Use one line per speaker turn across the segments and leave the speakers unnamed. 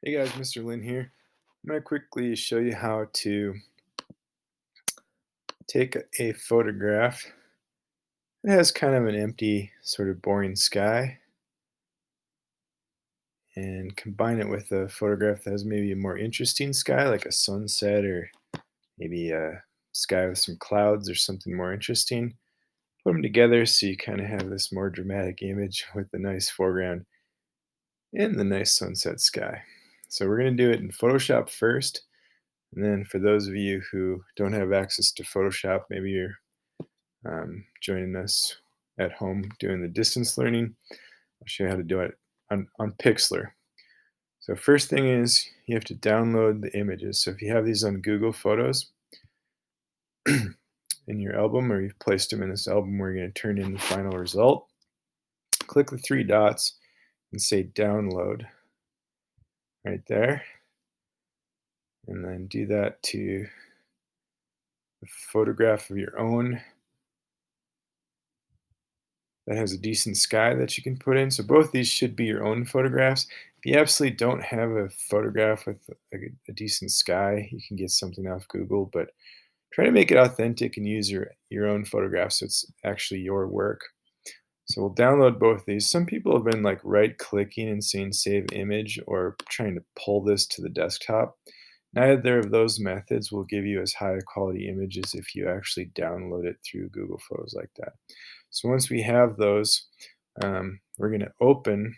Hey guys, Mr. Lin here. I'm going to quickly show you how to take a photograph. It has kind of an empty, sort of boring sky, and combine it with a photograph that has maybe a more interesting sky, like a sunset or maybe a sky with some clouds or something more interesting. Put them together so you kind of have this more dramatic image with the nice foreground and the nice sunset sky. So we're going to do it in Photoshop first. And then for those of you who don't have access to Photoshop, maybe you're joining us at home doing the distance learning, I'll show you how to do it on Pixlr. So first thing is you have to download the images. So if you have these on Google Photos in your album, or you've placed them in this album where you're going to turn in the final result, click the three dots and say download right there. And then do that to a photograph of your own that has a decent sky that you can put in. So both these should be your own photographs. If you absolutely don't have a photograph with a decent sky, you can get something off Google, but try to make it authentic and use your own photograph so it's actually your work. So we'll download both these. Some people have been like right clicking and saying save image or trying to pull this to the desktop. Neither of those methods will give you as high a quality image as if you actually download it through Google Photos like that. So once we have those, we're going to open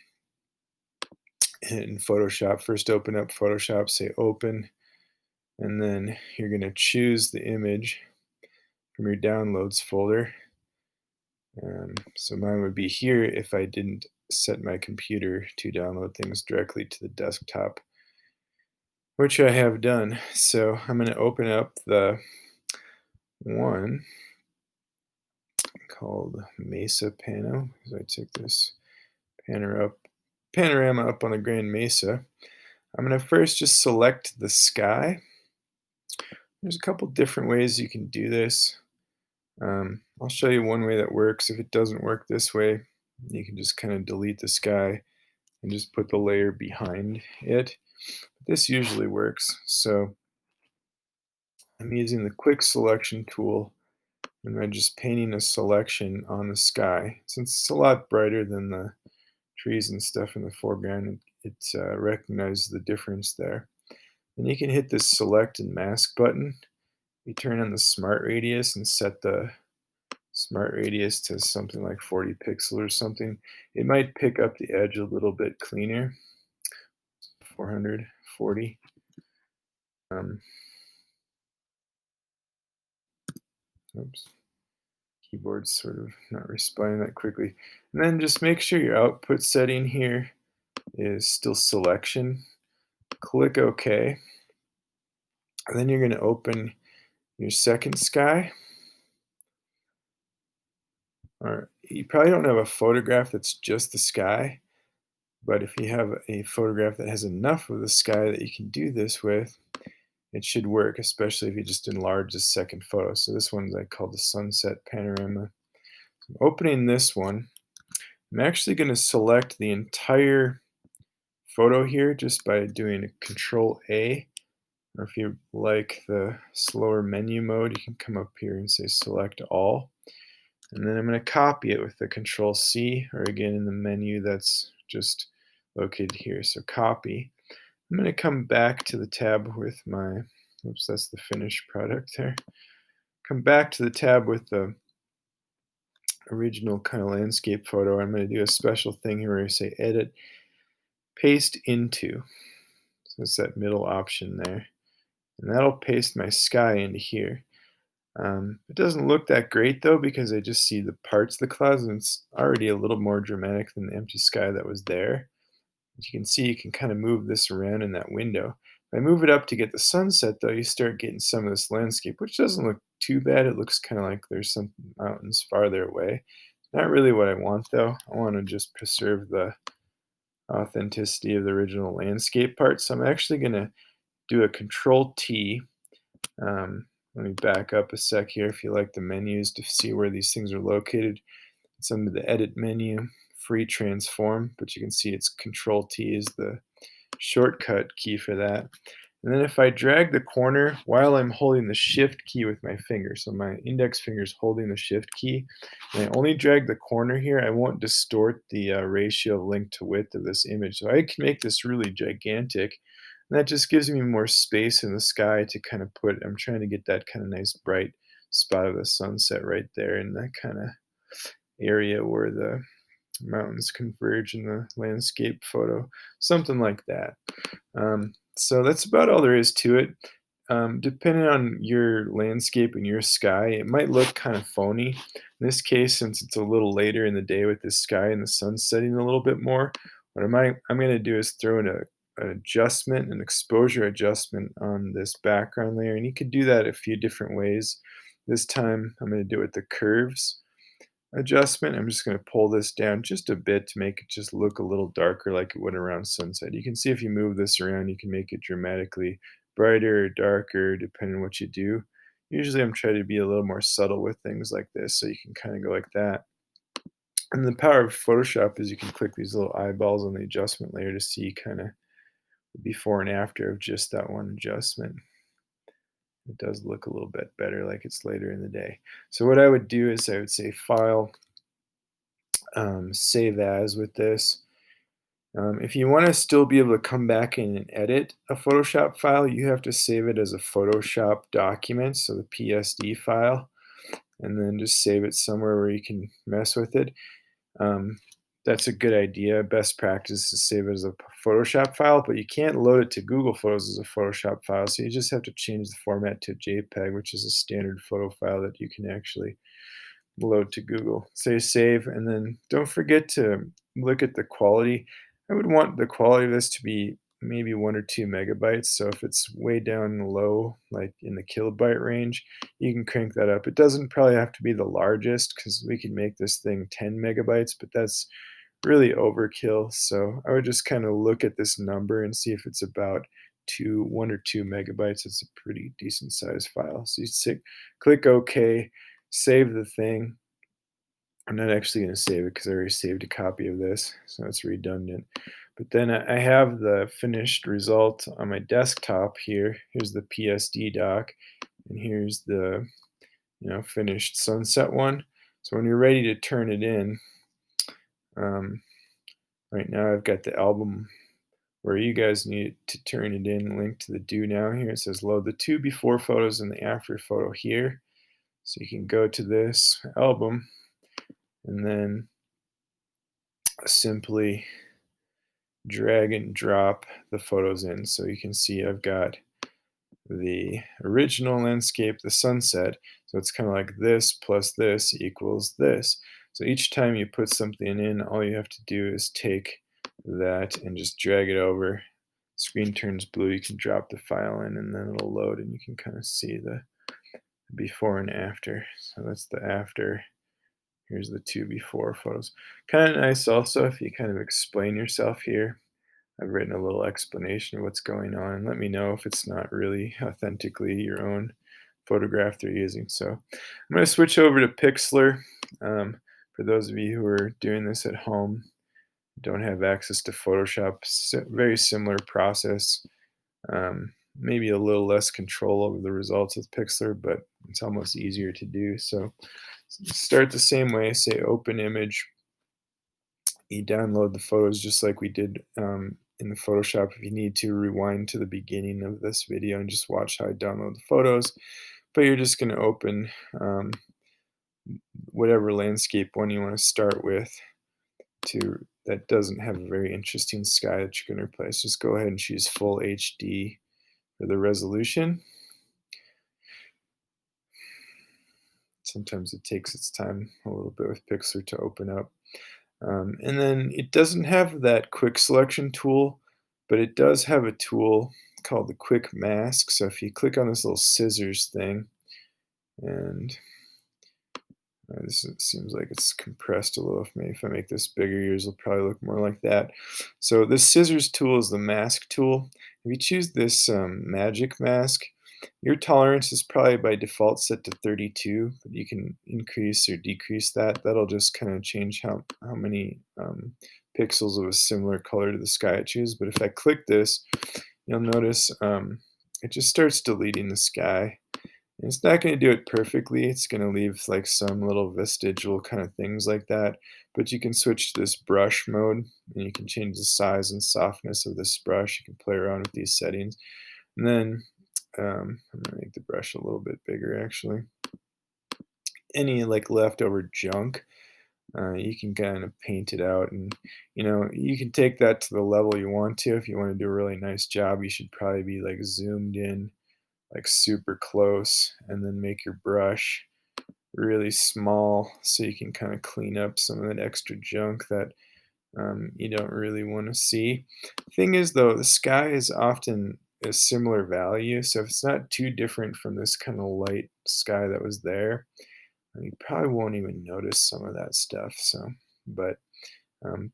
in Photoshop. First open up Photoshop, say open, and then you're going to choose the image from your downloads folder. So mine would be here if I didn't set my computer to download things directly to the desktop, which I have done. So I'm going to open up the one called Mesa Pano, because I took this panorama up on the Grand Mesa. I'm going to first just select the sky. There's a couple different ways you can do this. I'll show you one way that works. If it doesn't work this way, you can just kind of delete the sky and just put the layer behind it. This usually works. So I'm using the quick selection tool and I'm just painting a selection on the sky. Since it's a lot brighter than the trees and stuff in the foreground, it recognizes the difference there. And you can hit this select and mask button. You turn on the smart radius and set the smart radius to something like 40 pixels or something. It might pick up the edge a little bit cleaner, 440. Um, oops, keyboard's sort of not responding that quickly. And then just make sure your output setting here is still selection. Click OK. And then you're going to open your second sky. Or you probably don't have a photograph that's just the sky, but if you have a photograph that has enough of the sky that you can do this with, it should work, especially if you just enlarge the second photo. So this one's I call the sunset panorama. I'm opening this one. I'm actually going to select the entire photo here just by doing a Control A. Or if you like the slower menu mode, you can come up here and say select all. And then I'm going to copy it with the Control C, or again in the menu that's just located here. So copy. I'm going to come back to the tab with my, oops, that's the finished product there. Come back to the tab with the original kind of landscape photo. I'm going to do a special thing here where I say edit, paste into. So it's that middle option there. And that'll paste my sky into here. It doesn't look that great though because I just see the parts of the clouds and it's already a little more dramatic than the empty sky that was there. As you can see, you can kind of move this around in that window. If I move it up to get the sunset though, you start getting some of this landscape, which doesn't look too bad. It looks kind of like there's some mountains farther away. Not really what I want though. I want to just preserve the authenticity of the original landscape part. So I'm actually going to do a Control T. Let me back up a sec here if you like the menus to see where these things are located. It's under the Edit menu, Free Transform, but you can see it's Control T is the shortcut key for that. And then if I drag the corner while I'm holding the shift key with my finger, so my index finger is holding the shift key, and I only drag the corner here, I won't distort the ratio of length to width of this image. So I can make this really gigantic. And that just gives me more space in the sky to kind of put, I'm trying to get that kind of nice bright spot of the sunset right there in that kind of area where the mountains converge in the landscape photo, something like that. So that's about all there is to it. Depending on your landscape and your sky, it might look kind of phony. In this case, since it's a little later in the day with the sky and the sun setting a little bit more, what I'm going to do is throw in an adjustment, an exposure adjustment on this background layer. And you could do that a few different ways. This time, I'm going to do it with the curves adjustment. I'm just going to pull this down just a bit to make it just look a little darker like it would around sunset. You can see if you move this around, you can make it dramatically brighter or darker depending on what you do. Usually I'm trying to be a little more subtle with things like this, so you can kind of go like that. And the power of Photoshop is you can click these little eyeballs on the adjustment layer to see kind of before and after of just that one adjustment. It does look a little bit better like it's later in the day. So what I would do is I would say File, Save As with this. If you want to still be able to come back in and edit a Photoshop file, you have to save it as a Photoshop document, so the PSD file, and then just save it somewhere where you can mess with it. That's a good idea. Best practice is to save it as a Photoshop file, but you can't load it to Google Photos as a Photoshop file, so you just have to change the format to JPEG, which is a standard photo file that you can actually load to Google. Say save, and then don't forget to look at the quality. I would want the quality of this to be maybe 1 or 2 megabytes. So if it's way down low, like in the kilobyte range, you can crank that up. It doesn't probably have to be the largest because we can make this thing 10 megabytes, but that's really overkill. So I would just kind of look at this number and see if it's about 1 or 2 megabytes. It's a pretty decent sized file. So click OK, save the thing. I'm not actually going to save it because I already saved a copy of this, so it's redundant. But then I have the finished result on my desktop here. Here's the PSD doc, and here's the finished sunset one. So when you're ready to turn it in, right now I've got the album where you guys need to turn it in. Link to the do now here. It says load the 2 before photos and the after photo here. So you can go to this album and then simply drag and drop the photos in. So you can see I've got the original landscape, the sunset. So it's kind of like this plus this equals this. So each time you put something in, all you have to do is take that and just drag it over. Screen turns blue, you can drop the file in and then it'll load and you can kind of see the before and after. So that's the after. Here's the 2 before photos. Kind of nice also if you kind of explain yourself here. I've written a little explanation of what's going on. Let me know if it's not really authentically your own photograph they're using. So I'm going to switch over to Pixlr. For those of you who are doing this at home, don't have access to Photoshop, very similar process. Maybe a little less control over the results with Pixlr, but it's almost easier to do. So start the same way, say open image. You download the photos just like we did in the Photoshop. If you need to, rewind to the beginning of this video and just watch how I download the photos. But you're just going to open whatever landscape one you want to start with that doesn't have a very interesting sky that you're going to replace. Just go ahead and choose full HD for the resolution. Sometimes it takes its time a little bit with Pixlr to open up. And then it doesn't have that quick selection tool, but it does have a tool called the quick mask. So if you click on this little scissors thing, and this seems like it's compressed a little. Maybe if I make this bigger, yours will probably look more like that. So this scissors tool is the mask tool. If you choose this magic mask, your tolerance is probably by default set to 32, but you can increase or decrease that. That'll just kind of change how many pixels of a similar color to the sky I choose. But if I click this, you'll notice it just starts deleting the sky. And it's not going to do it perfectly. It's going to leave like some little vestigial kind of things like that. But you can switch to this brush mode and you can change the size and softness of this brush. You can play around with these settings. And then I'm going to make the brush a little bit bigger actually. Any like leftover junk, you can kind of paint it out, and you can take that to the level you want to. If you want to do a really nice job, you should probably be like zoomed in like super close, and then make your brush really small so you can kind of clean up some of that extra junk that you don't really want to see. Thing is, though, the sky is often a similar value, so if it's not too different from this kind of light sky that was there, you probably won't even notice some of that stuff. So, but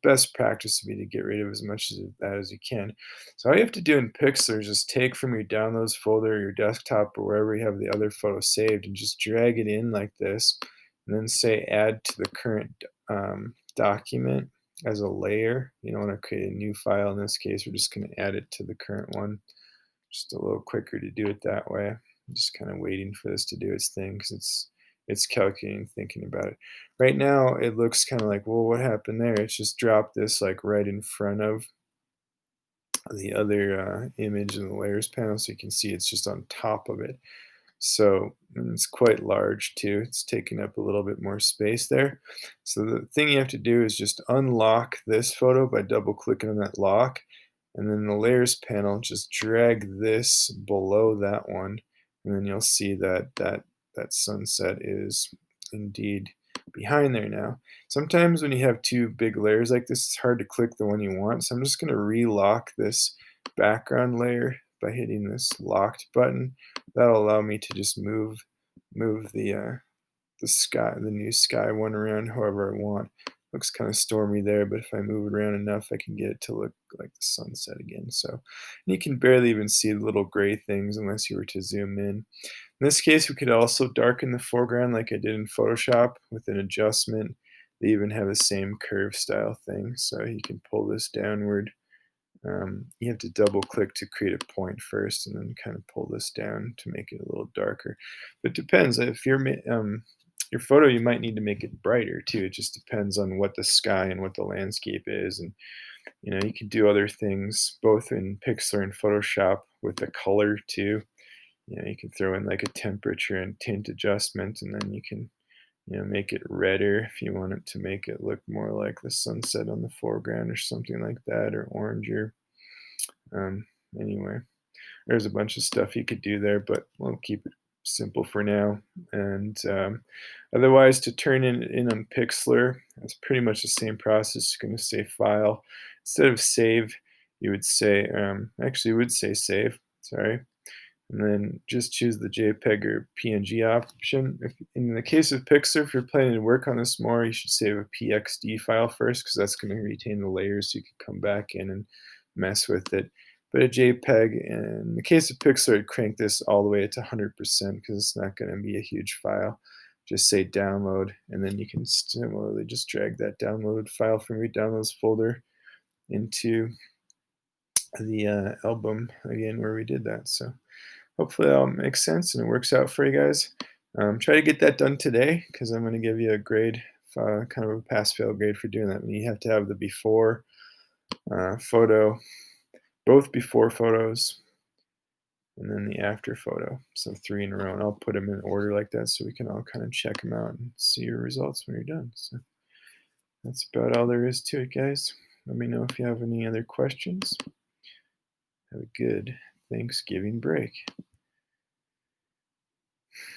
best practice would be to get rid of as much of that as you can. So all you have to do in Pixlr is just take from your downloads folder, your desktop, or wherever you have the other photo saved, and just drag it in like this, and then say add to the current document as a layer. You don't want to create a new file. In this case, we're just going to add it to the current one. Just a little quicker to do it that way. I'm just kind of waiting for this to do its thing because it's calculating, thinking about it. Right now, it looks kind of like, well, what happened there? It's just dropped this like right in front of the other image in the layers panel, so you can see it's just on top of it. So, and it's quite large too. It's taking up a little bit more space there. So the thing you have to do is just unlock this photo by double clicking on that lock. And then the layers panel, just drag this below that one. And then you'll see that that sunset is indeed behind there now. Sometimes when you have two big layers like this, it's hard to click the one you want. So I'm just going to relock this background layer by hitting this locked button. That'll allow me to just move the sky, the new sky one around however I want. Looks kind of stormy there, but if I move it around enough, I can get it to look like the sunset again. So, and you can barely even see the little gray things unless you were to zoom in. In this case, we could also darken the foreground like I did in Photoshop with an adjustment. They even have the same curve style thing, so you can pull this downward. You have to double click to create a point first and then kind of pull this down to make it a little darker. But it depends. If your photo, you might need to make it brighter too. It just depends on what the sky and what the landscape is. And you can do other things both in Pixlr and Photoshop with the color too. You can throw in like a temperature and tint adjustment, and then you can make it redder if you want it to make it look more like the sunset on the foreground or something like that, or oranger. Um, anyway, there's a bunch of stuff you could do there, but we'll keep it simple for now. And otherwise, to turn in on Pixlr, it's pretty much the same process. You're going to say File. Instead of Save, you would say, actually, you would say Save, sorry. And then just choose the JPEG or PNG option. In the case of Pixlr, if you're planning to work on this more, you should save a PXD file first because that's going to retain the layers so you can come back in and mess with it. But a JPEG, in the case of Pixlr, I'd crank this all the way to 100% because it's not going to be a huge file. Just say download, and then you can similarly just drag that downloaded file from your downloads folder into the album again where we did that. So hopefully that'll make sense and it works out for you guys. Try to get that done today because I'm going to give you a grade, kind of a pass-fail grade for doing that. And you have to have the before photo, both before photos, and then the after photo. So 3 in a row. And I'll put them in order like that so we can all kind of check them out and see your results when you're done. So that's about all there is to it, guys. Let me know if you have any other questions. Have a good Thanksgiving break.